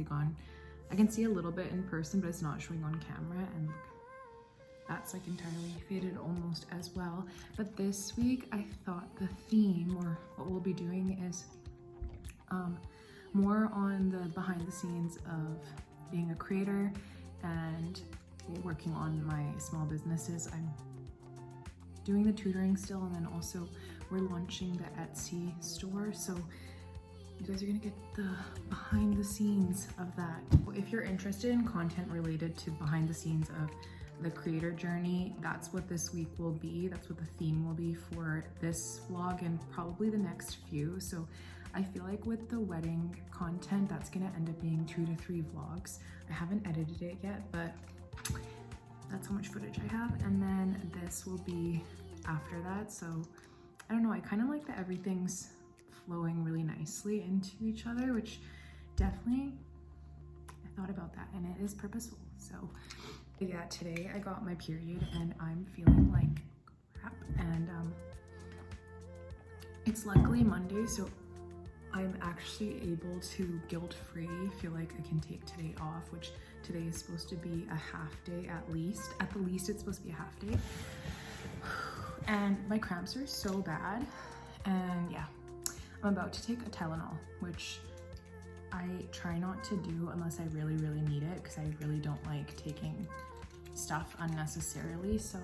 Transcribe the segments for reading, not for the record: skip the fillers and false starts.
basically gone. I can see a little bit in person, but it's not showing on camera, and that's like entirely faded almost as well. But this week I thought the theme, or what we'll be doing, is more on the behind the scenes of being a creator and working on my small businesses. I'm doing the tutoring still, and then also we're launching the Etsy store, so you guys are gonna get the behind the scenes of that. If you're interested in content related to behind the scenes of the creator journey, that's what this week will be. That's what the theme will be for this vlog and probably the next few. So I feel like with the wedding content, that's gonna end up being 2 to 3 vlogs. I haven't edited it yet, but that's how much footage I have. And then this will be after that. So I don't know, I kind of like that everything's flowing really nicely into each other, which definitely, I thought about that, and it is purposeful. So yeah, today I got my period and I'm feeling like crap, and it's luckily Monday, so I'm actually able to guilt-free feel like I can take today off, which today is supposed to be a half day at least. At the least, it's supposed to be a half day. And my cramps are so bad, and yeah, I'm about to take a Tylenol, which I try not to do unless I really, really need it, because I really don't like taking stuff unnecessarily. So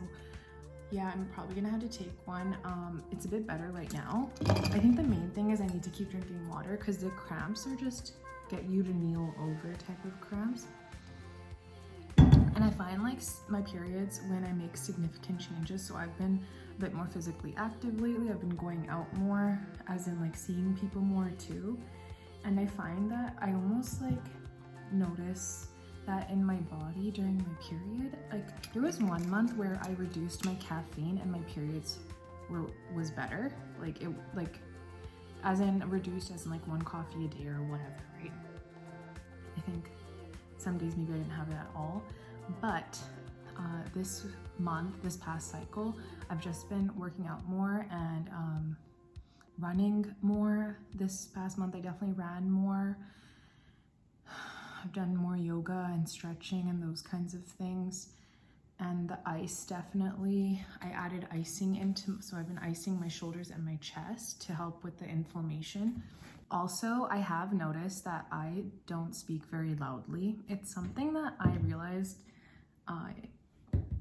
yeah, I'm probably gonna have to take one. It's a bit better right now. I think the main thing is I need to keep drinking water, because the cramps are just get you to kneel over type of cramps. And I find like my periods when I make significant changes. So I've been a bit more physically active lately. I've been going out more, as in like seeing people more too. And I find that I almost like notice that in my body during my period. Like there was 1 month where I reduced my caffeine and my periods was better. Like it, like as in reduced as in like 1 coffee a day or whatever, right? I think some days maybe I didn't have it at all. But this month, this past cycle, I've just been working out more and running more. This past month I definitely ran more. I've done more yoga and stretching and those kinds of things. And the ice, definitely, I added icing into, so I've been icing my shoulders and my chest to help with the inflammation. Also, I have noticed that I don't speak very loudly. It's something that I realized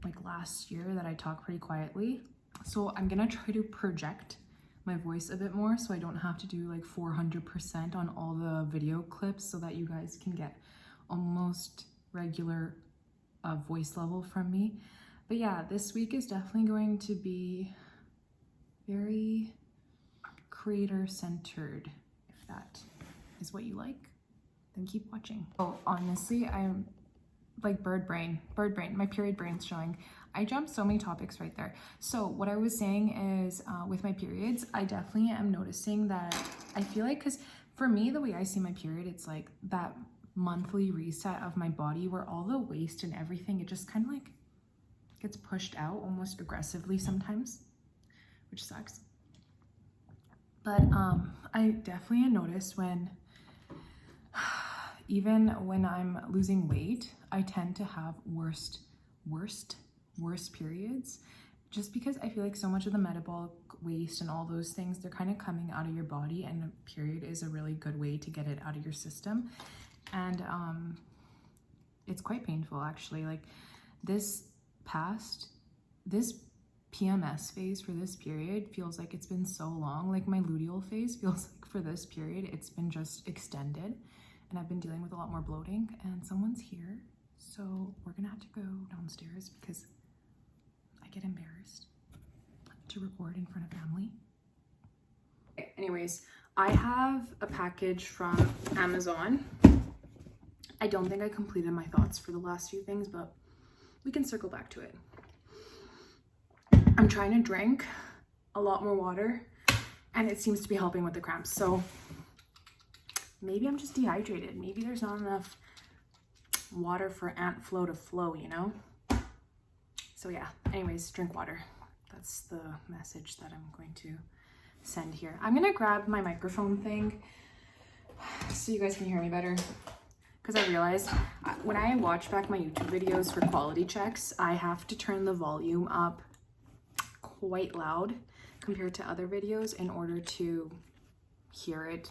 like last year, that I talk pretty quietly. So I'm gonna try to project my voice a bit more, so I don't have to do like 400% on all the video clips, so that you guys can get almost regular voice level from me. But yeah, this week is definitely going to be very creator centered. If that is what you like, then keep watching. Oh, honestly, I'm like bird brain, my period brain's showing. I jumped so many topics right there. So what I was saying is with my periods, I definitely am noticing that I feel like, because for me, the way I see my period, it's like that monthly reset of my body where all the waste and everything, it just kind of like gets pushed out almost aggressively sometimes, which sucks. But I definitely noticed when, even when I'm losing weight, I tend to have worst periods, just because I feel like so much of the metabolic waste and all those things, they're kind of coming out of your body, and a period is a really good way to get it out of your system. And it's quite painful actually. Like this PMS phase for this period feels like it's been so long. Like my luteal phase feels like for this period it's been just extended, and I've been dealing with a lot more bloating. And someone's here, so we're gonna have to go downstairs because I get embarrassed to record in front of family. Anyways, I have a package from Amazon. I don't think I completed my thoughts for the last few things, but we can circle back to it. I'm trying to drink a lot more water, and it seems to be helping with the cramps. So maybe I'm just dehydrated. Maybe there's not enough water for ant flow to flow, you know? So yeah, anyways, drink water. That's the message that I'm going to send here. I'm gonna grab my microphone thing so you guys can hear me better, because I realized when I watch back my YouTube videos for quality checks, I have to turn the volume up quite loud compared to other videos in order to hear it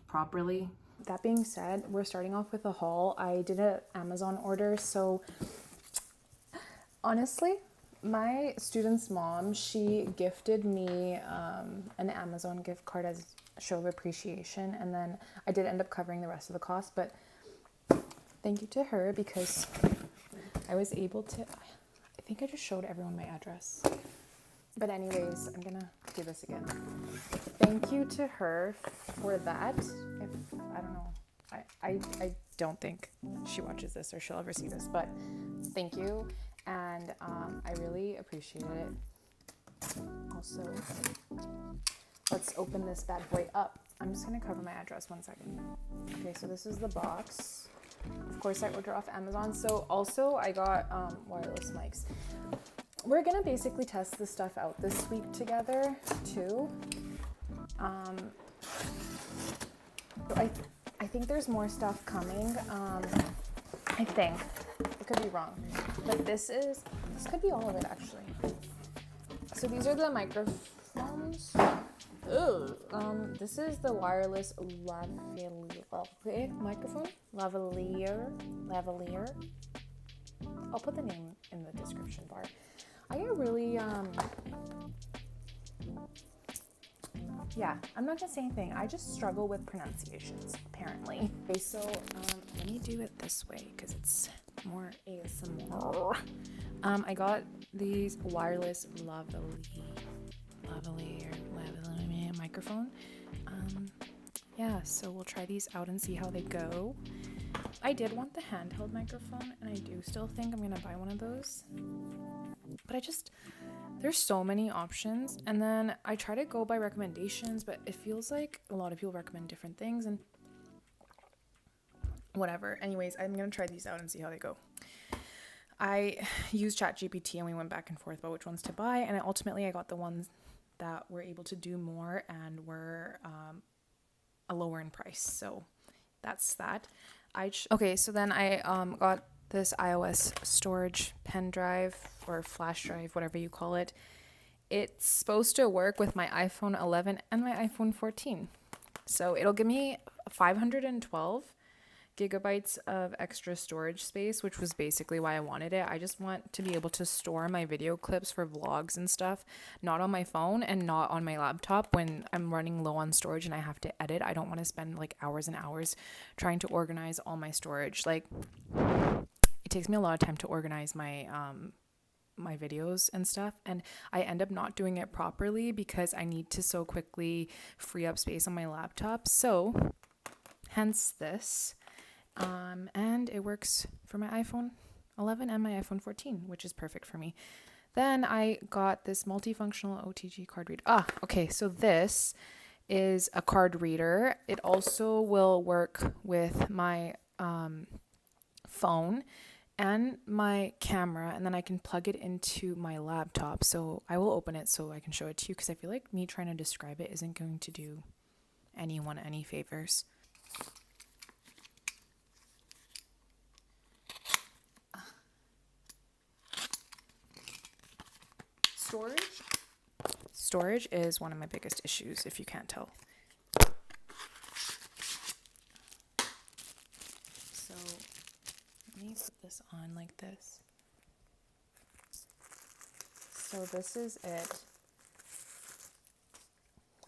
properly. That being said, we're starting off with a haul. I did an Amazon order, so honestly, my student's mom, she gifted me an Amazon gift card as a show of appreciation, and then I did end up covering the rest of the cost, but thank you to her because I was able to, I think I just showed everyone my address. But anyways, I'm gonna do this again. Thank you to her for that. If, I don't know, I don't think she watches this or she'll ever see this, but thank you. And I really appreciate it. Also, let's open this bad boy up. I'm just gonna cover my address 1 second. Okay, so this is the box. Of course, I order off Amazon. So also I got wireless mics. We're gonna basically test this stuff out this week together too. I think there's more stuff coming. I think. I could be wrong. But this could be all of it actually. So these are the microphones. This is the wireless microphone. Lavalier. I'll put the name in the description bar. I get really, yeah, I'm not gonna say anything. I just struggle with pronunciations, apparently. Okay, so let me do it this way because it's more ASMR. I got these wireless lavalier microphone. Yeah, so we'll try these out and see how they go. I did want the handheld microphone, and I do still think I'm gonna buy one of those. But there's so many options, and then I try to go by recommendations, but it feels like a lot of people recommend different things and whatever. Anyways, I'm gonna try these out and see how they go. I used ChatGPT and we went back and forth about which ones to buy, and ultimately I got the ones that were able to do more and were a lower in price. So that's that. Okay, so then I got this iOS storage pen drive or flash drive, whatever you call it. It's supposed to work with my iPhone 11 and my iPhone 14. So it'll give me 512 gigabytes of extra storage space, which was basically why I wanted it. I just want to be able to store my video clips for vlogs and stuff, not on my phone and not on my laptop when I'm running low on storage and I have to edit. I don't want to spend like hours and hours trying to organize all my storage. Like, it takes me a lot of time to organize my my videos and stuff, and I end up not doing it properly because I need to so quickly free up space on my laptop. So hence this. And it works for my iPhone 11 and my iPhone 14, which is perfect for me. Then I got this multifunctional OTG card reader. Okay, so this is a card reader. It also will work with my phone and my camera, and then I can plug it into my laptop. So I will open it so I can show it to you, because I feel like me trying to describe it isn't going to do anyone any favors. Storage is one of my biggest issues, if you can't tell. So let me put this on like this. So this is it.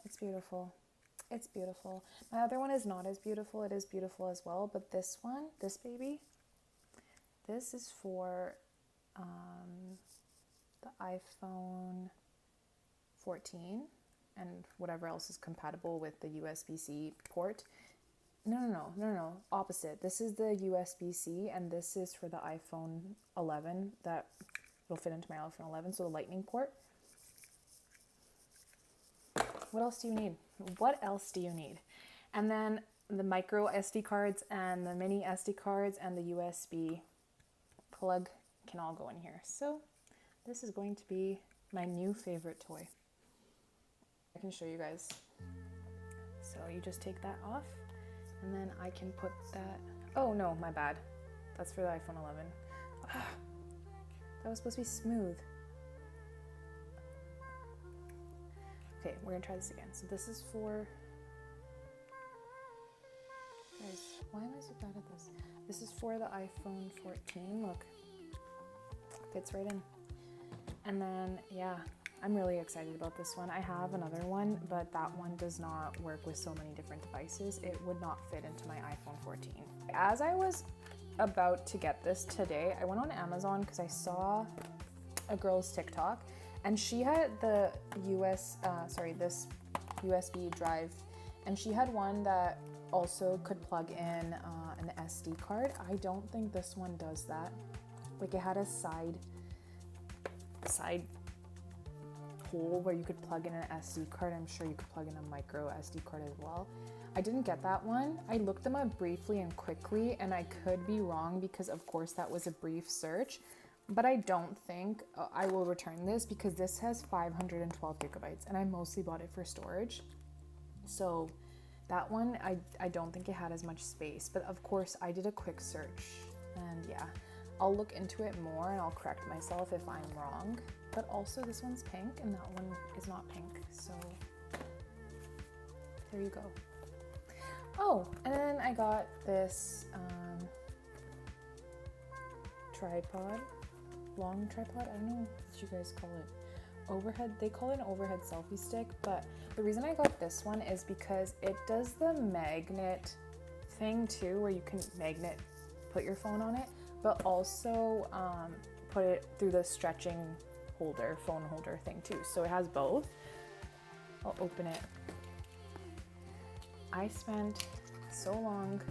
It's beautiful. It's beautiful. My other one is not as beautiful. It is beautiful as well, but this one, this baby, this is for the iPhone 14 and whatever else is compatible with the USB-C port. No, opposite. This is the USB-C, and this is for the iPhone 11 that will fit into my iPhone 11, so the lightning port. What else do you need? What else do you need? And then the micro SD cards and the mini SD cards and the USB plug can all go in here. So this is going to be my new favorite toy. I can show you guys. So you just take that off, and then I can put that Oh no, my bad. That's for the iPhone 11. That was supposed to be smooth. Okay, we're gonna try this again. So this is for, guys, why am I so bad at this? This is for the iPhone 14, look. Fits right in. And then, yeah, I'm really excited about this one. I have another one, but that one does not work with so many different devices. It would not fit into my iPhone 14. As I was about to get this today, I went on Amazon because I saw a girl's TikTok, and she had the this USB drive, and she had one that also could plug in an SD card. I don't think this one does that. Like, it had a side hole where you could plug in an SD card. I'm sure you could plug in a micro SD card as well. I didn't get that one. I looked them up briefly and quickly, and I could be wrong because of course that was a brief search, but I don't think I will return this because this has 512 gigabytes and I mostly bought it for storage. So that one, I don't think it had as much space, but of course I did a quick search, and yeah, I'll look into it more and I'll correct myself if I'm wrong. But also this one's pink and that one is not pink, so there you go. Oh, and then I got this tripod, long tripod, I don't know what you guys call it. Overhead, they call it an overhead selfie stick, but the reason I got this one is because it does the magnet thing too, where you can put your phone on it, but also put it through the stretching phone holder thing too. So it has both. I'll open it. I spent so long.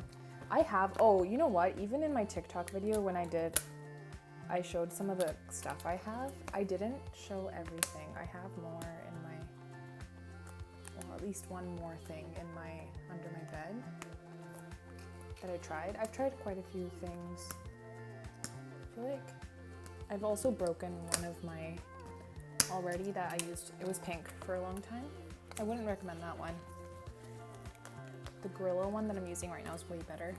Oh, you know what? Even in my TikTok video when I showed some of the stuff I have. I didn't show everything. I have more in my, well, at least one more thing under my bed that I tried. I've tried quite a few things. I feel like I've also broken one of my already that I used. It was pink for a long time. I wouldn't recommend that one. The Gorilla one that I'm using right now is way better.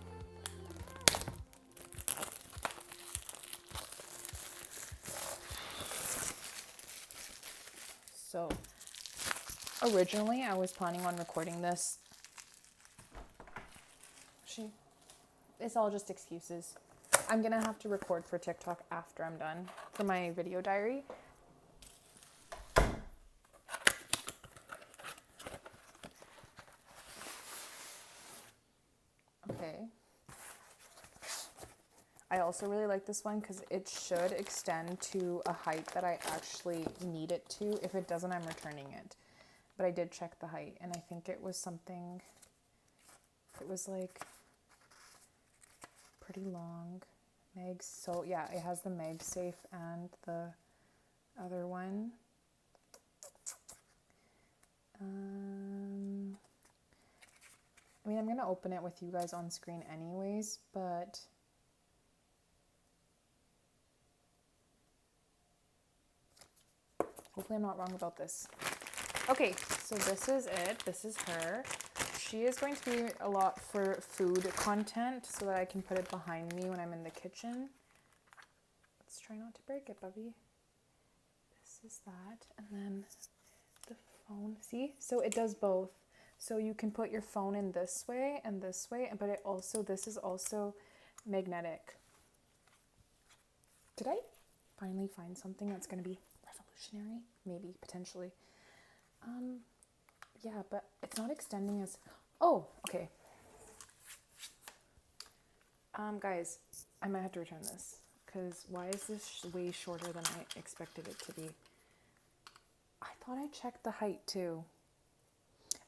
So originally I was planning on recording this. It's all just excuses. I'm gonna have to record for TikTok after I'm done for my video diary. Okay. I also really like this one because it should extend to a height that I actually need it to. If it doesn't, I'm returning it. But I did check the height, and I think it was something, it was like pretty long. So yeah, it has the MagSafe and the other one. I mean, I'm gonna open it with you guys on screen anyways, but hopefully I'm not wrong about this. Okay, so this is it. This is her. She is going to be a lot for food content so that I can put it behind me when I'm in the kitchen. Let's try not to break it, Bubby. This is that. And then the phone. See? So it does both. So you can put your phone in this way, but this is also magnetic. Did I finally find something that's going to be revolutionary? Maybe, potentially. Yeah, but it's not extending as... Oh, okay. Guys, I might have to return this, because why is this way shorter than I expected it to be? I thought I checked the height too.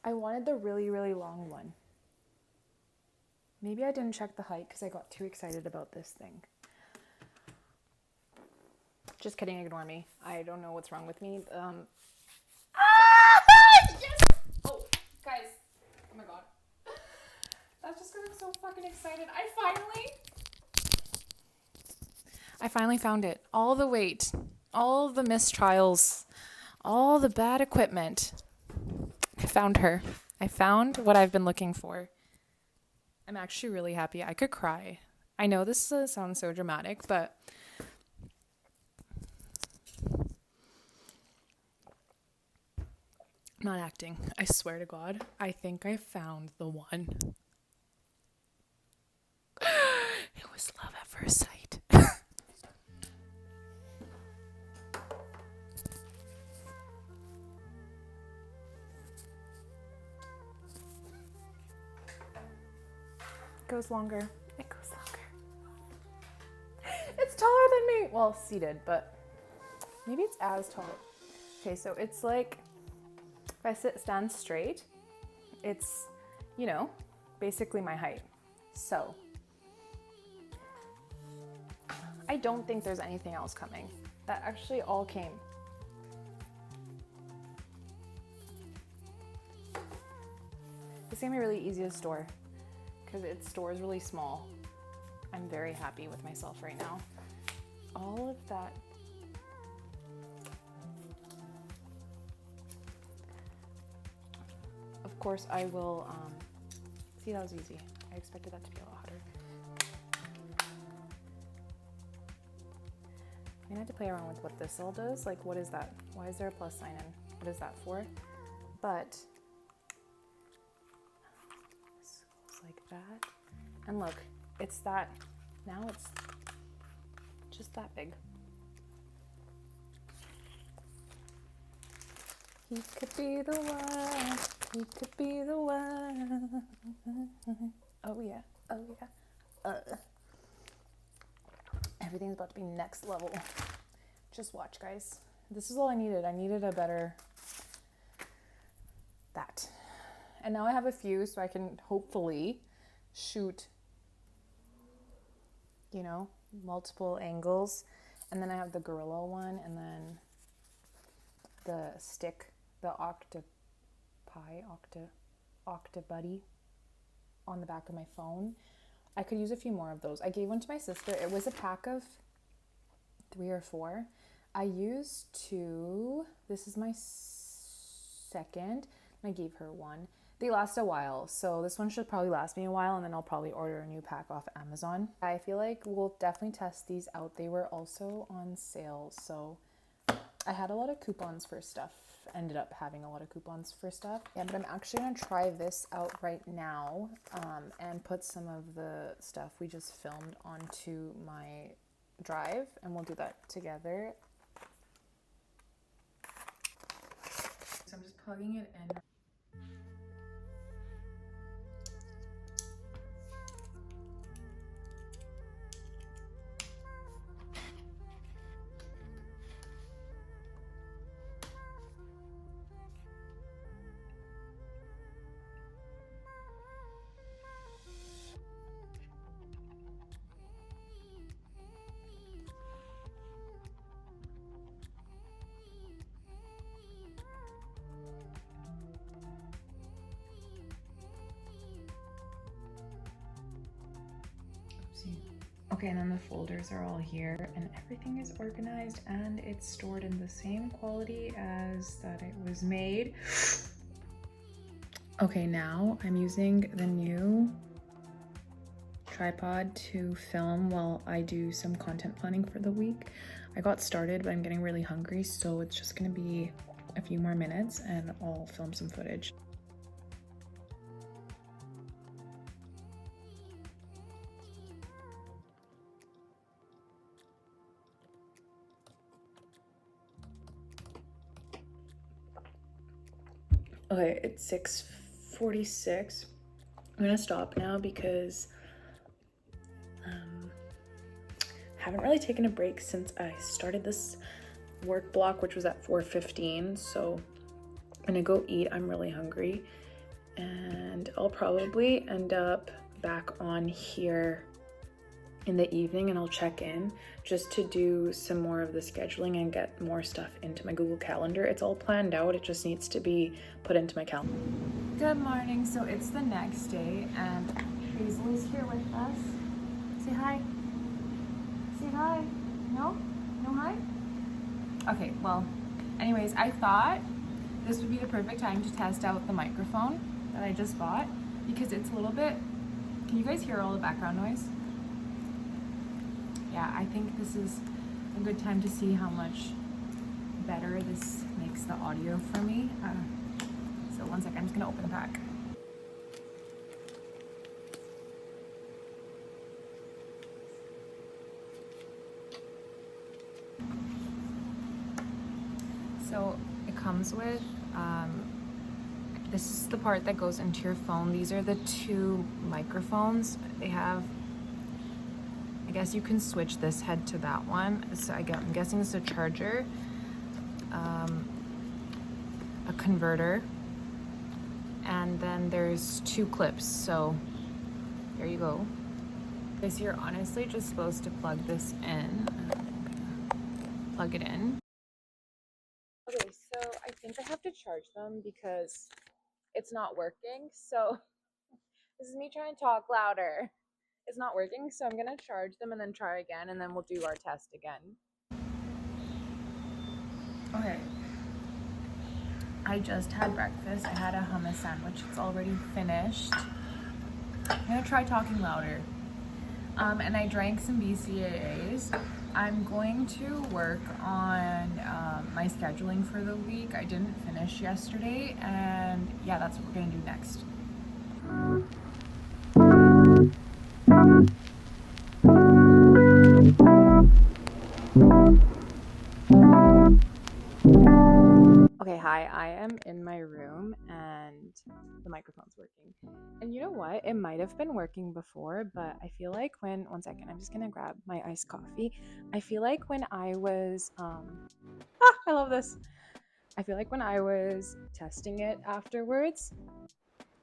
I wanted the really, really long one. Maybe I didn't check the height because I got too excited about this thing. Just kidding, ignore me. I don't know what's wrong with me. Yes! Oh, guys. Oh my god. That's just because I'm so fucking excited. I finally found it. All the wait, all the mistrials, all the bad equipment. I found her. I found what I've been looking for. I'm actually really happy. I could cry. I know this sounds so dramatic, but I'm not acting. I swear to God, I think I found the one. It was love at first sight. It goes longer. It goes longer. It's taller than me. Well, seated, but maybe it's as tall. Okay, so it's like if I stand straight, it's, you know, basically my height. So I don't think there's anything else coming. That actually all came. This is gonna be really easy to store because it stores really small. I'm very happy with myself right now. All of that. Of course, I will, see, that was easy. I expected that to be a lot harder. I'm gonna have to play around with what this all does. Like, what is that? Why is there a plus sign in? What is that for? But this goes like that. And look, it's that, now it's just that big. He could be the one, he could be the one. Oh yeah, oh yeah. Everything's about to be next level. Just watch, guys. This is all I needed. I needed a better that. And now I have a few so I can hopefully shoot, you know, multiple angles. And then I have the gorilla one, and then the stick, the Octobuddy on the back of my phone. I could use a few more of those. I gave one to my sister. It was a pack of 3 or 4. I used 2. This is my second. I gave her one. They last a while, so this one should probably last me a while, and then I'll probably order a new pack off Amazon. I feel like we'll definitely test these out. They were also on sale, so I had a lot of coupons for stuff. Ended up having a lot of coupons for stuff. Yeah, but I'm actually gonna try this out right now and put some of the stuff we just filmed onto my drive, and we'll do that together. So I'm just plugging it in. Okay, and then the folders are all here, and everything is organized, and it's stored in the same quality as that it was made. Okay, now I'm using the new tripod to film while I do some content planning for the week. I got started, but I'm getting really hungry, so it's just gonna be a few more minutes and I'll film some footage. Okay, it's 6:46. I'm gonna stop now because haven't really taken a break since I started this work block, which was at 4:15. So I'm gonna go eat. I'm really hungry, and I'll probably end up back on here in the evening, and I'll check in just to do some more of the scheduling and get more stuff into my Google Calendar. It's all planned out, it just needs to be put into my calendar. Good morning. So it's the next day and Hazel is here with us. Say hi. Say hi. No? No hi? Okay, well, anyways, I thought this would be the perfect time to test out the microphone that I just bought because it's a little bit Can you guys hear all the background noise? Yeah, I think this is a good time to see how much better this makes the audio for me. So one second, I'm just gonna open the pack. So it comes with, this is the part that goes into your phone. These are the two microphones. They have, I guess you can switch this head to that one. So I'm guessing it's a charger, a converter, and then there's two clips. So there you go. This you're honestly just supposed to plug this in. Plug it in. Okay, so I think I have to charge them because it's not working. So this is me trying to talk louder. It's not working, so I'm gonna charge them and then try again, and then we'll do our test again. Okay. I just had breakfast. I had a hummus sandwich. It's already finished. I'm gonna try talking louder. And I drank some BCAAs. I'm going to work on my scheduling for the week. I didn't finish yesterday, and yeah, that's what we're gonna do next. Okay, hi, I am in my room and the microphone's working. And you know what? It might have been working before, but I feel like one second, I'm just gonna grab my iced coffee. I feel like when I was, I love this. I feel like when I was testing it afterwards,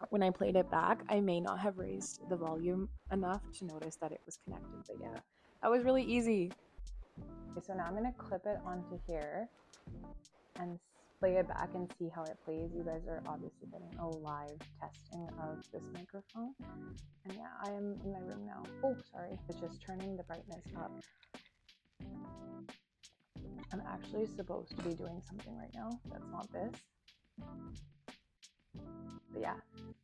when I played it back, I may not have raised the volume enough to notice that it was connected, but yeah, that was really easy. Okay, so now I'm gonna clip it onto here and play it back and see how it plays. You guys are obviously getting a live testing of this microphone. And yeah, I am in my room now. Oh, sorry. It's just turning the brightness up. I'm actually supposed to be doing something right now that's not this. But yeah,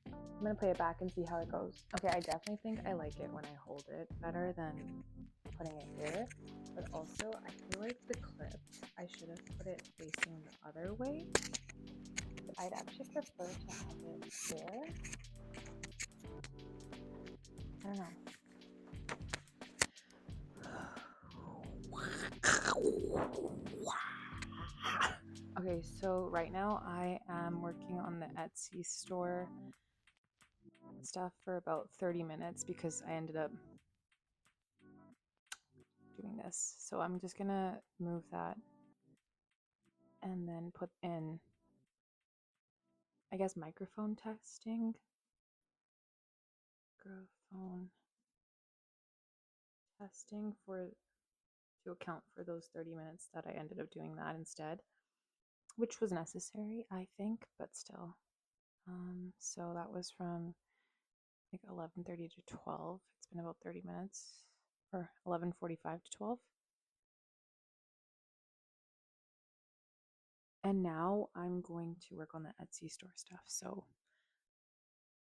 I'm gonna play it back and see how it goes. Okay, I definitely think I like it when I hold it better than putting it here. But also, I feel like the clip, I should have put it facing the other way. But I'd actually prefer to have it there. I don't know. Okay, so right now I am working on the Etsy store stuff for about 30 minutes because I ended up doing this. So I'm just gonna move that and then put in, I guess, microphone testing. Microphone testing to account for those 30 minutes that I ended up doing that instead, which was necessary, I think, but still. So that was from like 11:30 to 12. It's been about 30 minutes, or 11:45 to 12. And now I'm going to work on the Etsy store stuff. So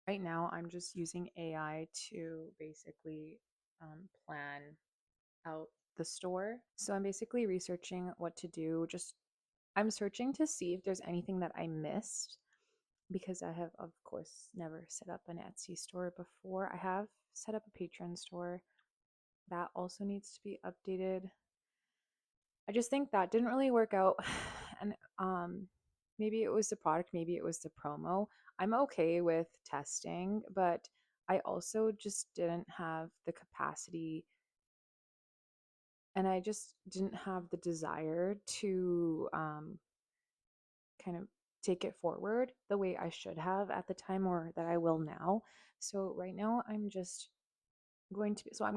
right now I'm just using AI to basically plan out the store. So I'm basically researching what to do. I'm searching to see if there's anything that I missed because I have, of course, never set up an Etsy store before. I have set up a Patreon store. That also needs to be updated. I just think that didn't really work out. And maybe it was the product, maybe it was the promo. I'm okay with testing, but I also just didn't have the capacity and I just didn't have the desire to kind of take it forward the way I should have at the time or that I will now. So right now I'm just I'm going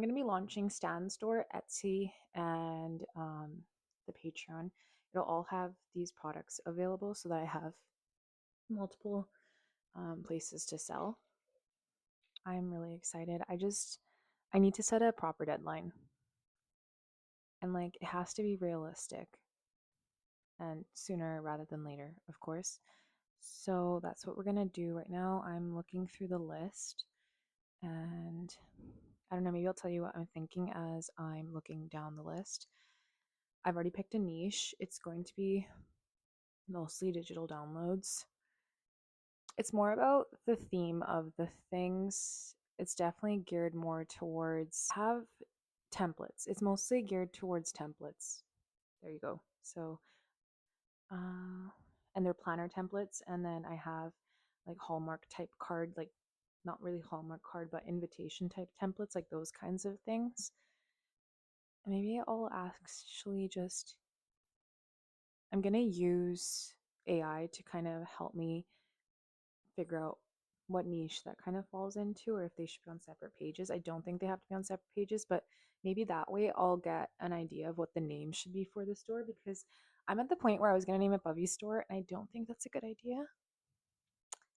to be launching Stan Store, Etsy, and the Patreon. It'll all have these products available so that I have multiple places to sell. I'm really excited. I need to set a proper deadline. And like it has to be realistic and sooner rather than later, of course. So that's what we're going to do right now. I'm looking through the list And I don't know, maybe I'll tell you what I'm thinking as I'm looking down the list. I've already picked a niche. It's going to be mostly digital downloads. It's more about the theme of the things. It's definitely geared more towards have templates. It's mostly geared towards templates. There you go. So, and they're planner templates. And then I have like Hallmark type card, like not really Hallmark card, but invitation type templates, like those kinds of things. Maybe I'll actually just, I'm going to use AI to kind of help me figure out what niche that kind of falls into or if they should be on separate pages. I don't think they have to be on separate pages, but maybe that way I'll get an idea of what the name should be for the store because I'm at the point where I was going to name it Bubby Store and I don't think that's a good idea.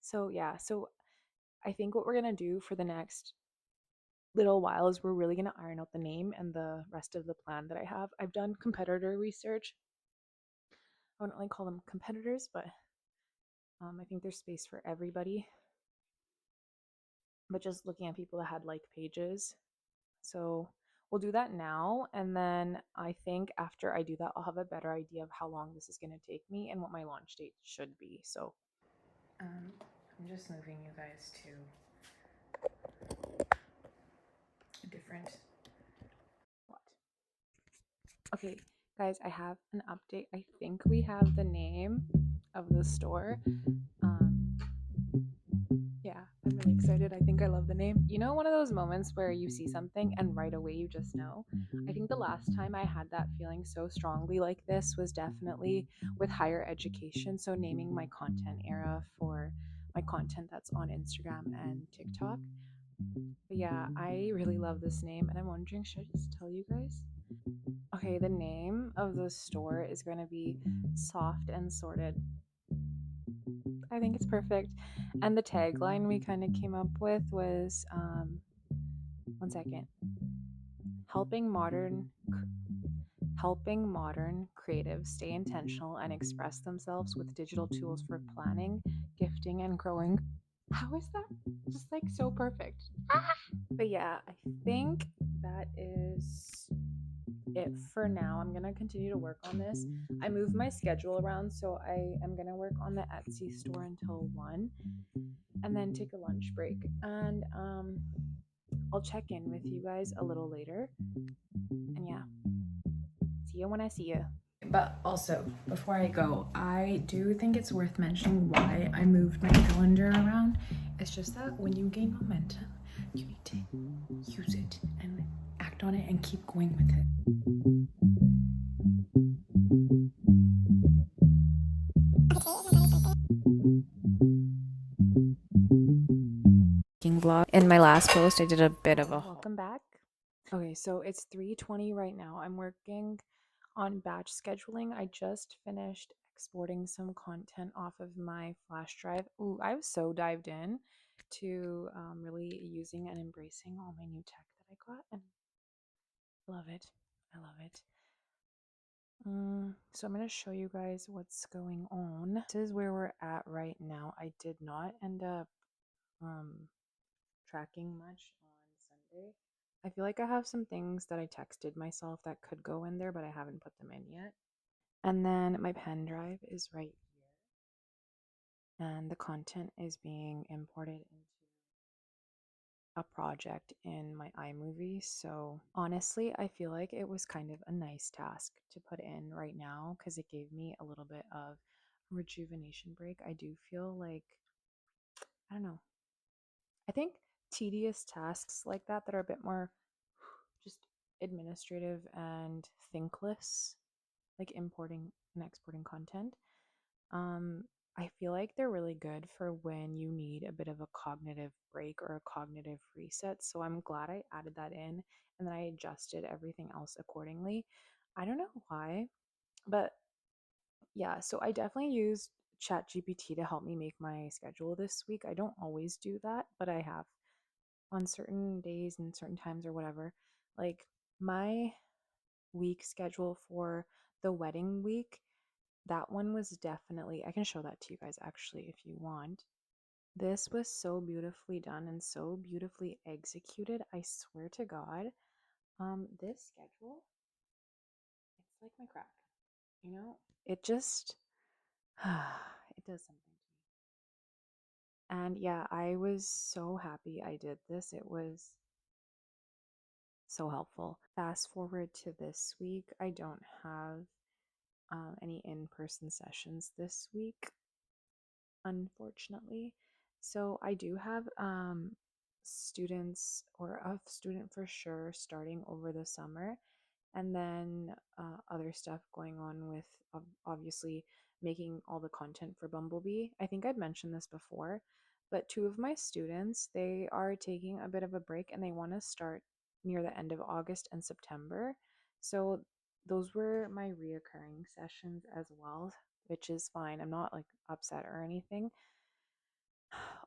So, yeah, so I think what we're going to do for the next little while is we're really going to iron out the name and the rest of the plan that I have. I've done competitor research. I wouldn't really call them competitors, but I think there's space for everybody. But just looking at people that had like pages. So we'll do that now. And then I think after I do that, I'll have a better idea of how long this is going to take me and what my launch date should be. So I'm just moving you guys to a different spot. Okay, guys, I have an update. I think we have the name of the store. Yeah, I'm really excited. I think I love the name. You know, one of those moments where you see something and right away you just know? I think the last time I had that feeling so strongly like this was definitely with higher education. So, naming my content era for my content that's on Instagram and TikTok. But yeah, I really love this name and I'm wondering, should I just tell you guys? Okay, the name of the store is going to be Soft and Sorted. I think it's perfect. And the tagline we kind of came up with was one second. Helping modern creatives stay intentional and express themselves with digital tools for planning, gifting, and growing. How is that just like so perfect? But yeah, I think that is it for now. I'm gonna continue to work on this. I moved my schedule around, so I am gonna work on the Etsy store until 1 and then take a lunch break. And I'll check in with you guys a little later. And yeah, see you when I see you. But also, before I go, I do think it's worth mentioning why I moved my calendar around. It's just that when you gain momentum, you need to use it and act on it and keep going with it. Vlog. In my last post, I did a bit of a welcome back. Okay, so it's 3:20 right now. I'm working on batch scheduling. I just finished exporting some content off of my flash drive. Ooh, I was so dived in to really using and embracing all my new tech that I got, and I love it. I love it. So I'm going to show you guys what's going on. This is where we're at right now. I did not end up tracking much on Sunday. I feel like I have some things that I texted myself that could go in there, but I haven't put them in yet. And then my pen drive is right here. And the content is being imported into a project in my iMovie. So honestly, I feel like it was kind of a nice task to put in right now because it gave me a little bit of a rejuvenation break. I do feel like, I don't know, I think tedious tasks like that are a bit more just administrative and thinkless, like importing and exporting content. Um, I feel like they're really good for when you need a bit of a cognitive break or a cognitive reset. So I'm glad I added that in and then I adjusted everything else accordingly. I don't know why, but yeah, so I definitely used ChatGPT to help me make my schedule this week. I don't always do that, but I have on certain days and certain times or whatever. Like my week schedule for the wedding week, that one was definitely, I can show that to you guys actually if you want. This was so beautifully done and so beautifully executed. I swear to God. This schedule, it's like my crack. You know, it just it does something to me. And yeah, I was so happy I did this. It was so helpful. Fast forward to this week, I don't have any in-person sessions this week, unfortunately. So I do have students, or a student for sure, starting over the summer, and then other stuff going on with obviously making all the content for Bumblebee. I think I'd mentioned this before, but two of my students, they are taking a bit of a break and they want to start near the end of August and September. So those were my reoccurring sessions as well, which is fine. I'm not like upset or anything.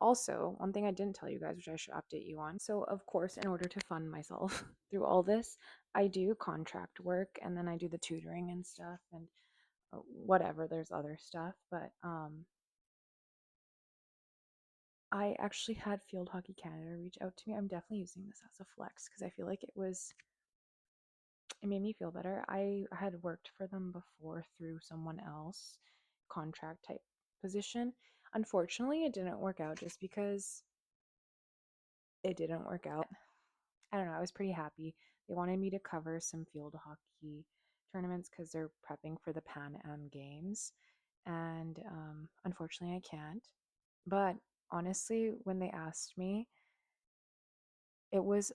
Also, one thing I didn't tell you guys, which I should update you on. So, of course, in order to fund myself through all this, I do contract work and then I do the tutoring and stuff and whatever. There's other stuff, but I actually had Field Hockey Canada reach out to me. I'm definitely using this as a flex because I feel like it made me feel better. I had worked for them before through someone else, contract type position. Unfortunately, it didn't work out just because it didn't work out. I don't know, I was pretty happy. They wanted me to cover some field hockey tournaments because they're prepping for the Pan Am Games. And unfortunately, I can't. But honestly, when they asked me, it was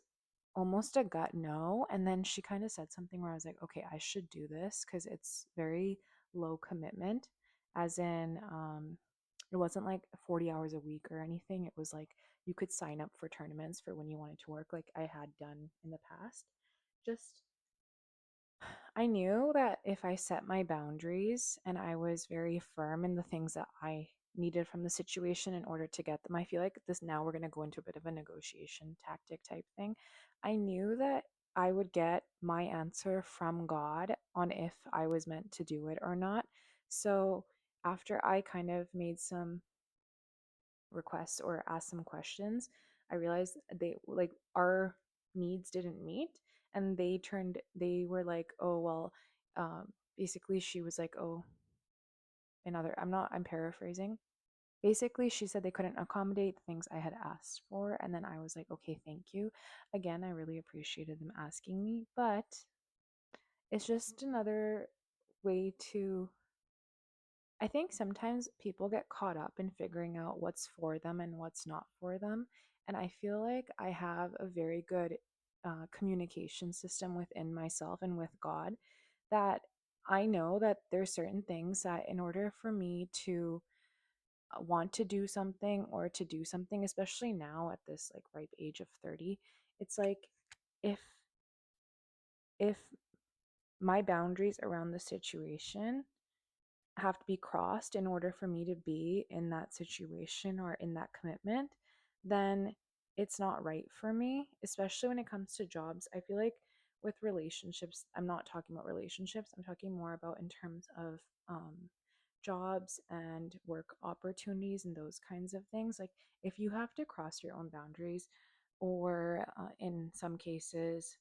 almost a gut no. And then she kind of said something where I was like, okay, I should do this because it's very low commitment, as in, it wasn't like 40 hours a week or anything. It was like you could sign up for tournaments for when you wanted to work, like I had done in the past. Just I knew that if I set my boundaries and I was very firm in the things that I needed from the situation in order to get them, I feel like this now we're going to go into a bit of a negotiation tactic type thing. I knew that I would get my answer from God on if I was meant to do it or not. So after I kind of made some requests or asked some questions, I realized they like our needs didn't meet, and they were like, oh well, basically she was like, oh, another, I'm paraphrasing. Basically, she said they couldn't accommodate the things I had asked for, and then I was like, okay, thank you. Again, I really appreciated them asking me, but it's just another way to I think sometimes people get caught up in figuring out what's for them and what's not for them. And I feel like I have a very good communication system within myself and with God, that I know that there's certain things that in order for me to want to do something or to do something, especially now at this like ripe age of 30, it's like if if my boundaries around the situation have to be crossed in order for me to be in that situation or in that commitment, then it's not right for me, especially when it comes to jobs. I feel like with relationships, I'm not talking about relationships, I'm talking more about in terms of jobs and work opportunities and those kinds of things. Like, if you have to cross your own boundaries, or in some cases,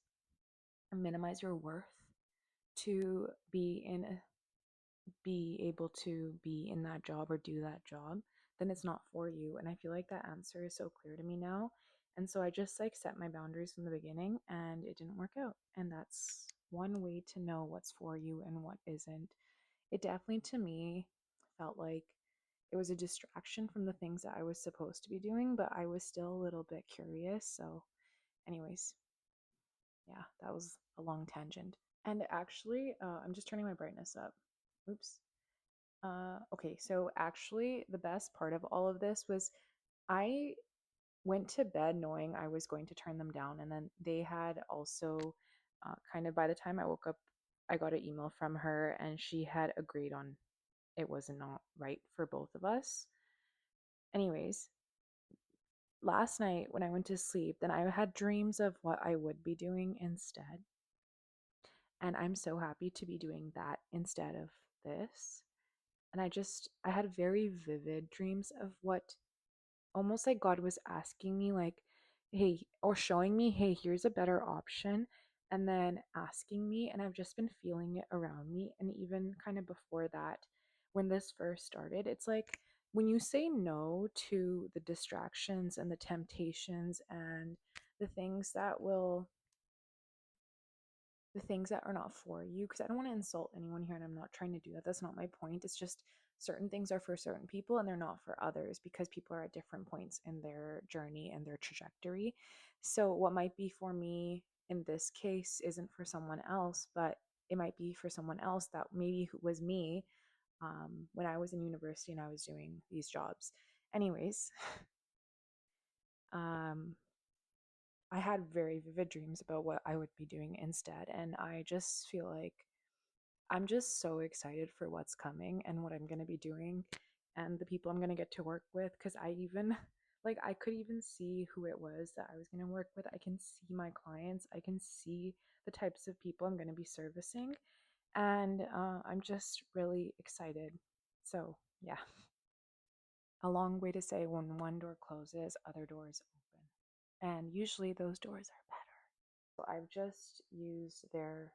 minimize your worth to be able to be in that job or do that job, then it's not for you. And I feel like that answer is so clear to me now. And so I just like set my boundaries from the beginning and it didn't work out. And that's one way to know what's for you and what isn't. It definitely to me felt like it was a distraction from the things that I was supposed to be doing, but I was still a little bit curious. So, anyways, yeah, that was a long tangent. And actually, I'm just turning my brightness up. Oops. Okay, so actually, the best part of all of this was I went to bed knowing I was going to turn them down, and then they had also kind of by the time I woke up, I got an email from her, and she had agreed on it was not right for both of us. Anyways, last night when I went to sleep, then I had dreams of what I would be doing instead, and I'm so happy to be doing that instead of this. And I had very vivid dreams of what almost like God was asking me, like, hey, or showing me, hey, here's a better option. And then asking me, and I've just been feeling it around me. And even kind of before that, when this first started, it's like when you say no to the distractions and the temptations and the things that will the things that are not for you, because I don't want to insult anyone here and I'm not trying to do that. That's not my point. It's just certain things are for certain people and they're not for others because people are at different points in their journey and their trajectory. So, what might be for me in this case isn't for someone else, but it might be for someone else that maybe was me when I was in university and I was doing these jobs. Anyways, um, I had very vivid dreams about what I would be doing instead. And I just feel like I'm just so excited for what's coming and what I'm going to be doing and the people I'm going to get to work with. Because I even, like, I could even see who it was that I was going to work with. I can see my clients, I can see the types of people I'm going to be servicing. And I'm just really excited. So, yeah, a long way to say when one door closes, other doors open. And usually those doors are better. So I've just used their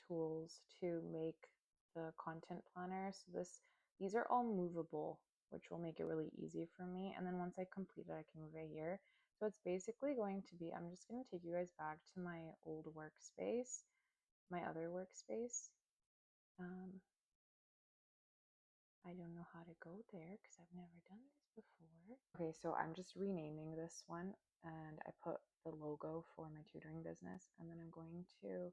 tools to make the content planner. So these are all movable, which will make it really easy for me. And then once I complete it, I can move it here. So it's basically going to be, I'm just going to take you guys back to my old workspace, my other workspace. I don't know how to go there because I've never done this before. Okay, so I'm just renaming this one and I put the logo for my tutoring business, and then I'm going to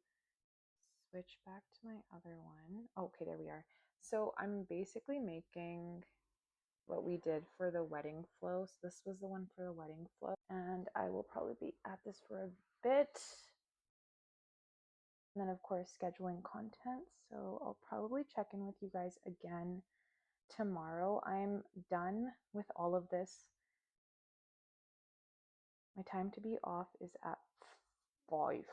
switch back to my other one. Okay, there we are. So I'm basically making what we did for the wedding flow. So this was the one for the wedding flow. And I will probably be at this for a bit. And then of course scheduling content. So I'll probably check in with you guys again tomorrow. I'm done with all of this. My time to be off is at 5.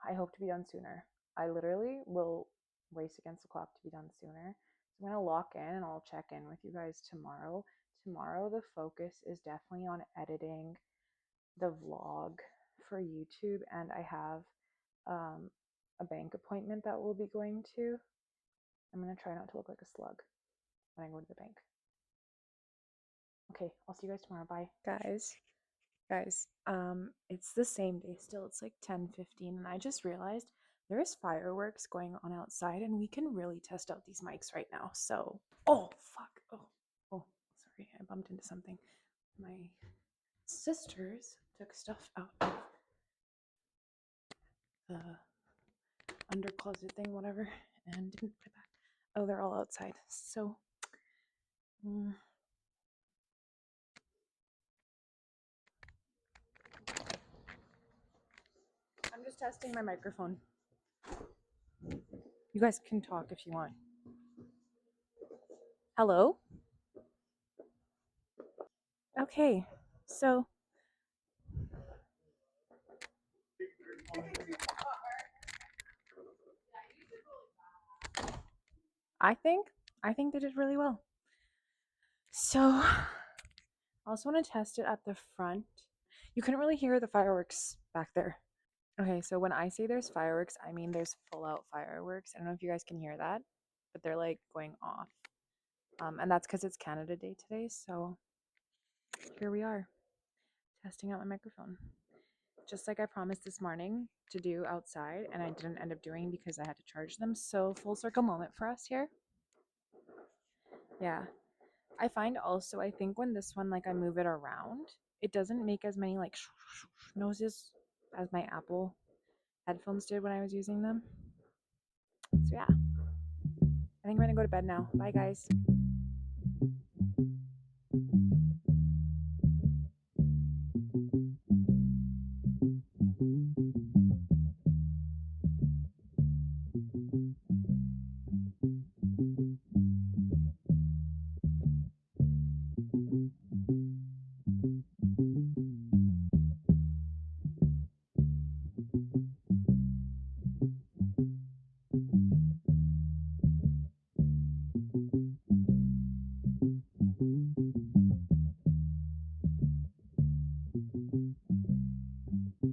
I hope to be done sooner. I literally will race against the clock to be done sooner. So I'm going to lock in and I'll check in with you guys tomorrow. Tomorrow, the focus is definitely on editing the vlog for YouTube, and I have a bank appointment that we'll be going to. I'm going to try not to look like a slug when I go to the bank. Okay, I'll see you guys tomorrow. Bye. Guys, it's the same day still. It's like 10:15, and I just realized there's fireworks going on outside and we can really test out these mics right now. So, oh fuck. Oh, sorry. I bumped into something. My sisters took stuff out of the under closet thing, whatever, and didn't put it back. Oh, they're all outside. So, I'm just testing my microphone. You guys can talk if you want. Hello? Okay, so I think they did really well. So I also want to test it at the front. You couldn't really hear the fireworks back there. Okay, so when I say there's fireworks, I mean there's full out fireworks. I don't know if you guys can hear that, but they're like going off. And that's because it's Canada Day today. So here we are, testing out my microphone. Just like I promised this morning to do outside, and I didn't end up doing because I had to charge them. So full circle moment for us here. Yeah. I find also, I think when this one, like I move it around, it doesn't make as many like noises as my Apple headphones did when I was using them. So yeah, I think I'm gonna go to bed now. Bye guys.